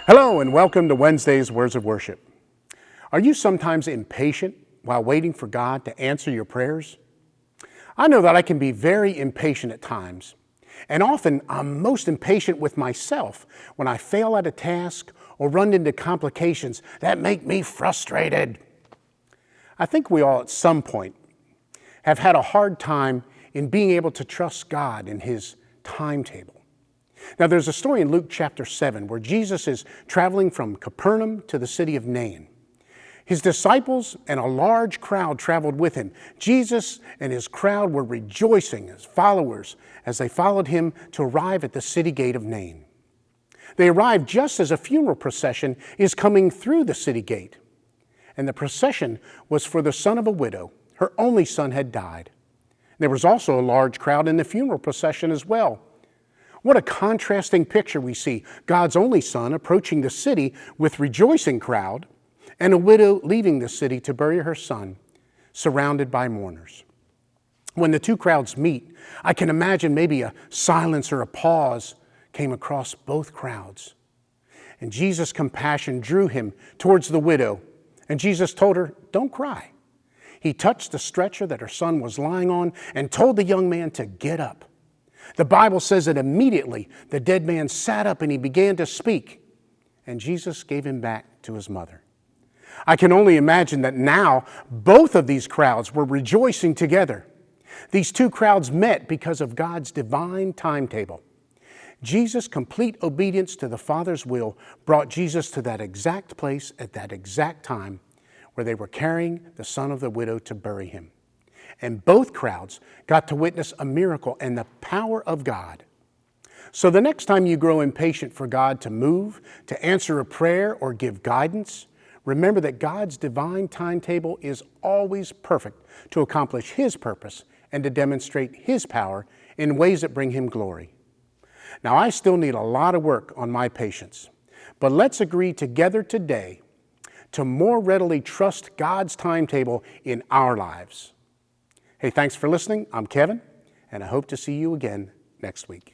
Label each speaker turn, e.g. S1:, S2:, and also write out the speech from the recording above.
S1: Hello and welcome to Wednesday's Words of Worship. Are you sometimes impatient while waiting for God to answer your prayers? I know that I can be very impatient at times, and often I'm most impatient with myself when I fail at a task or run into complications that make me frustrated. I think we all at some point have had a hard time in being able to trust God in His timetable. Now, there's a story in Luke chapter 7 where Jesus is traveling from Capernaum to the city of Nain. His disciples and a large crowd traveled with him. Jesus and his crowd were rejoicing as followers as they followed him to arrive at the city gate of Nain. They arrived just as a funeral procession is coming through the city gate. And the procession was for the son of a widow. Her only son had died. There was also a large crowd in the funeral procession as well. What a contrasting picture we see. God's only son approaching the city with rejoicing crowd, and a widow leaving the city to bury her son, surrounded by mourners. When the two crowds meet, I can imagine maybe a silence or a pause came across both crowds. And Jesus' compassion drew him towards the widow, and Jesus told her, "Don't cry." He touched the stretcher that her son was lying on and told the young man to get up. The Bible says that immediately the dead man sat up and he began to speak, and Jesus gave him back to his mother. I can only imagine that now both of these crowds were rejoicing together. These two crowds met because of God's divine timetable. Jesus' complete obedience to the Father's will brought Jesus to that exact place at that exact time where they were carrying the son of the widow to bury him. And both crowds got to witness a miracle and the power of God. So the next time you grow impatient for God to move, to answer a prayer, or give guidance, remember that God's divine timetable is always perfect to accomplish His purpose and to demonstrate His power in ways that bring Him glory. Now, I still need a lot of work on my patience, but let's agree together today to more readily trust God's timetable in our lives. Hey, thanks for listening. I'm Kevin, and I hope to see you again next week.